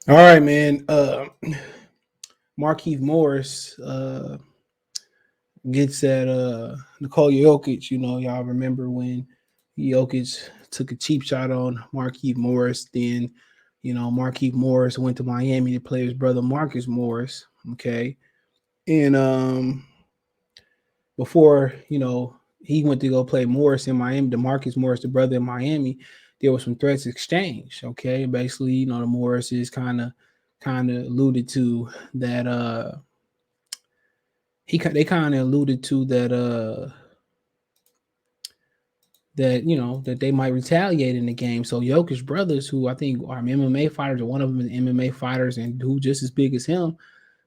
All right, man. Markieff Morris gets at Nikola Jokic. Y'all remember when Jokic took a cheap shot on Markieff Morris. Then, Markieff Morris went to Miami to play his brother Marcus Morris. Okay. And before, he went to go play Morris in Miami, DeMarcus Morris, the brother in Miami, there was some threats exchanged. Okay. Basically, the Morrises kind of alluded to that they kind of alluded to that they might retaliate in the game. So Jokic brothers, who I think are MMA fighters, or one of them is MMA fighters, and who just as big as him,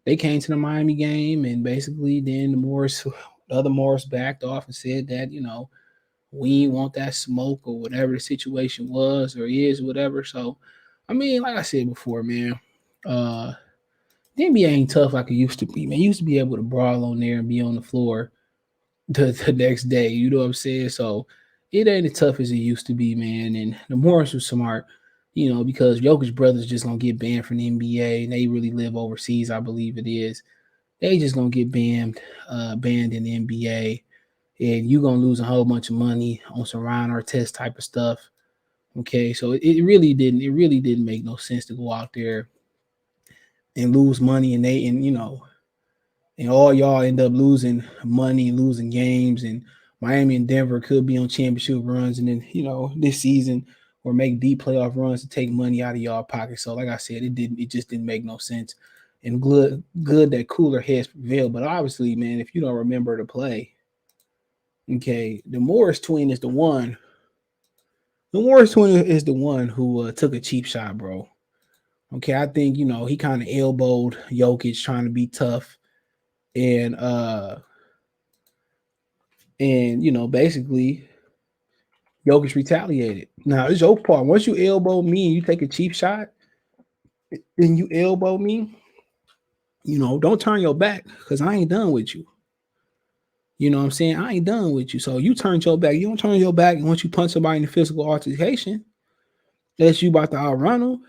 they came to the Miami game, and basically then the other Morris backed off and said that we ain't want that smoke or whatever the situation was or is, whatever. So, I mean, like I said before, man, uh, the NBA ain't tough like it used to be, man. You used to be able to brawl on there and be on the floor the next day. You know what I'm saying? So it ain't as tough as it used to be, man. And the Morris was smart, because Jokic brothers just gonna get banned from the NBA, and they really live overseas, I believe it is. They just gonna get banned in the NBA, and you gonna lose a whole bunch of money on some Ryan Artest type of stuff. Okay, so it really didn't make no sense to go out there and lose money, and all y'all end up losing money, losing games, and Miami and Denver could be on championship runs, and then this season or make deep playoff runs to take money out of y'all pocket. So, like I said, it just didn't make no sense. And good that cooler heads prevailed. But obviously, man, if you don't remember the play, okay, the Morris twin is the one. The Morris twin is the one who took a cheap shot, bro. Okay, I think he kind of elbowed Jokic trying to be tough, and basically Jokic retaliated. Now it's your part. Once you elbow me and you take a cheap shot and you elbow me, don't turn your back because I ain't done with you. You know what I'm saying? I ain't done with you. So you turn your back. You don't turn your back, and once you punch somebody in the physical altercation, unless you about to outrun them,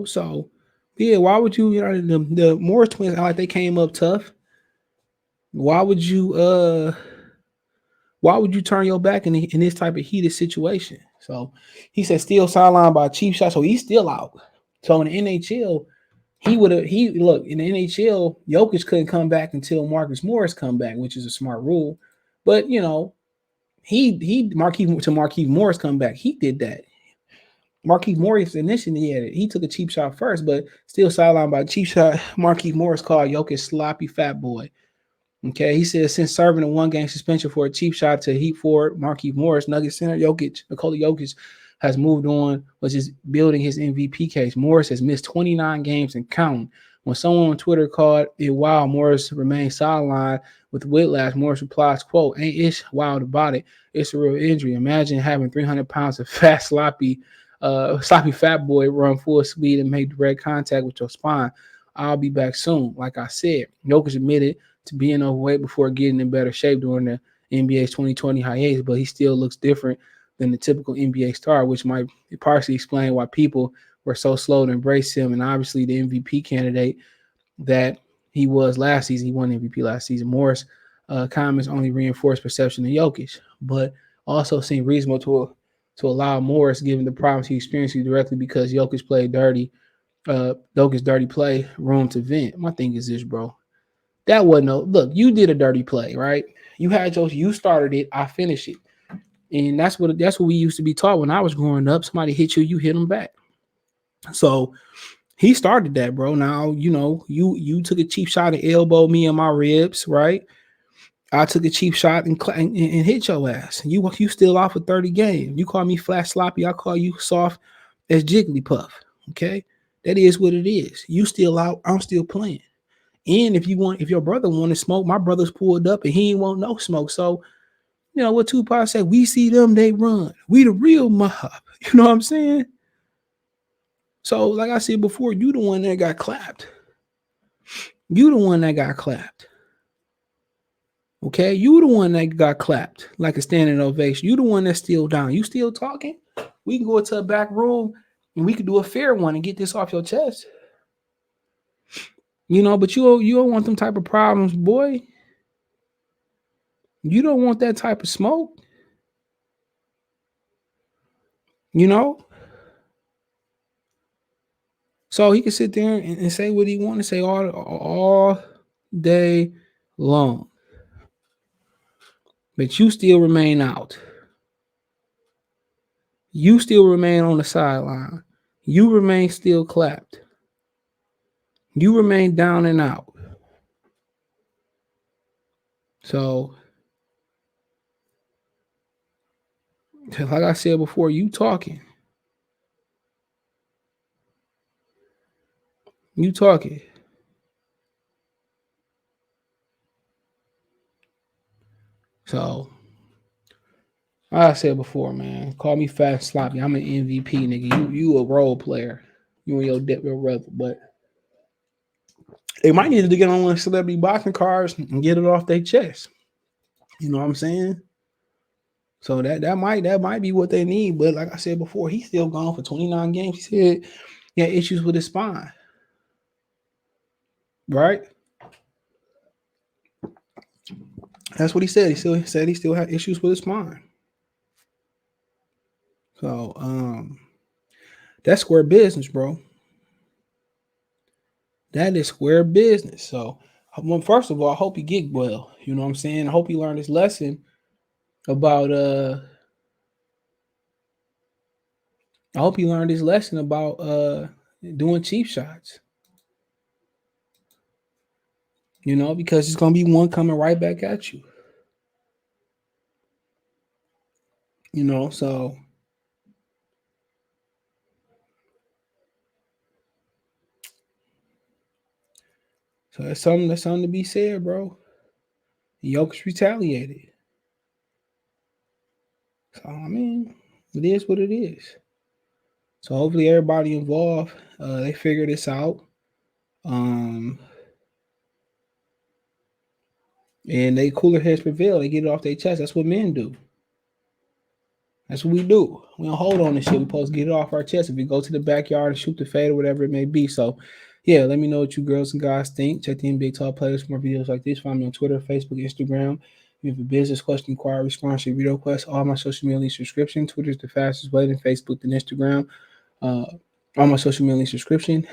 So yeah, why would you? The Morris twins act like they came up tough. Why would you? Why would you turn your back in this type of heated situation? So he said still sidelined by a cheap shot, so he's still out. So in the NHL, he look in the NHL, Jokic couldn't come back until Marcus Morris come back, which is a smart rule. But Marquise Morris come back. He did that. Marquise Morris initially had it. He took a cheap shot first, but still sidelined by a cheap shot. Marquise Morris called Jokic sloppy fat boy. Okay, he says since serving a one-game suspension for a cheap shot to Heat forward Markieff Morris, Nuggets center Nikola Jokic has moved on, was just building his MVP case. Morris has missed 29 games and counting. When someone on Twitter called it wild, Morris remains sidelined with whiplash. Morris replies, quote, ain't ish wild about it. It's a real injury. Imagine having 300 pounds of fat, sloppy fat boy run full speed and make direct contact with your spine. I'll be back soon. Like I said, Jokic admitted to being overweight before getting in better shape during the NBA's 2020 hiatus, but he still looks different than the typical NBA star, which might partially explain why people were so slow to embrace him. And obviously, the MVP candidate that he was last season, he won MVP last season. Morris comments only reinforced perception of Jokic, but also seemed reasonable to allow Morris, given the problems he experienced directly because Jokic played dirty. Jokic's dirty play, room to vent. My thing is this, bro. That wasn't no look. You did a dirty play, right? You started it. I finished it, and that's what we used to be taught when I was growing up. Somebody hit you, you hit them back. So he started that, bro. Now you took a cheap shot and elbowed me in my ribs, right? I took a cheap shot and hit your ass. You still off for 30 games. You call me flat sloppy. I call you soft as Jigglypuff. Okay, that is what it is. You still out. I'm still playing. And if your brother wanted smoke, my brother's pulled up and he ain't want no smoke. So, what Tupac said, we see them, they run. We the real mob. You know what I'm saying? So, like I said before, you the one that got clapped. You the one that got clapped. Okay? You the one that got clapped like a standing ovation. You the one that's still down. You still talking? We can go into a back room and we could do a fair one and get this off your chest. But you don't want them type of problems, boy. You don't want that type of smoke. So he can sit there and say what he want to say all day long. But you still remain out. You still remain on the sideline. You remain still clapped. You remain down and out. So, like I said before, you talking. You talking. So, like I said before, man, call me fat sloppy. I'm an MVP, nigga. You a role player. You and your dip real brother. But they might need to get on one of celebrity boxing cards and get it off their chest. You know what I'm saying? So that might be what they need. But like I said before, he's still gone for 29 games. He said he had issues with his spine. Right? That's what he said. He still had issues with his spine. So that's square business, bro. That is square business. So first of all, I hope he get well. You know what I'm saying? I hope he learned his lesson about doing cheap shots. Because it's gonna be one coming right back at you. So that's something to be said, bro. Jokic retaliated. So I mean, it is what it is. So hopefully everybody involved, they figure this out. And they cooler heads prevail. They get it off their chest. That's what men do. That's what we do. We don't hold on to shit. We supposed to get it off our chest. If we go to the backyard and shoot the fade or whatever it may be. So, yeah, let me know what you girls and guys think. Check the NBA Talk playlist for more videos like this. Find me on Twitter, Facebook, Instagram. If you have a business question, inquiry, sponsorship, video request, all my social media subscription. Twitter is the fastest way than Facebook than Instagram. All my social media subscription.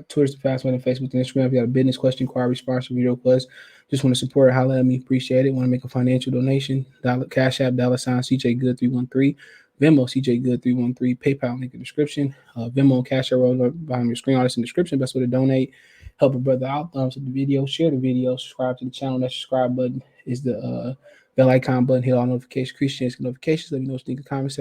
Twitter's the fastest way than Facebook than Instagram. If you got a business question, inquiry, sponsorship, video request, just want to support it, holla at me, appreciate it. Want to make a financial donation, Cash App, $sign CJ Good 313, Venmo CJ Good 313, PayPal link in the description, Venmo and Cash App roll behind your screen, all this in the description. Best way to donate, help a brother out, thumbs up the video, share the video, subscribe to the channel. That subscribe button is the bell icon button, hit all notifications, notifications. Let me know what you think in the comments.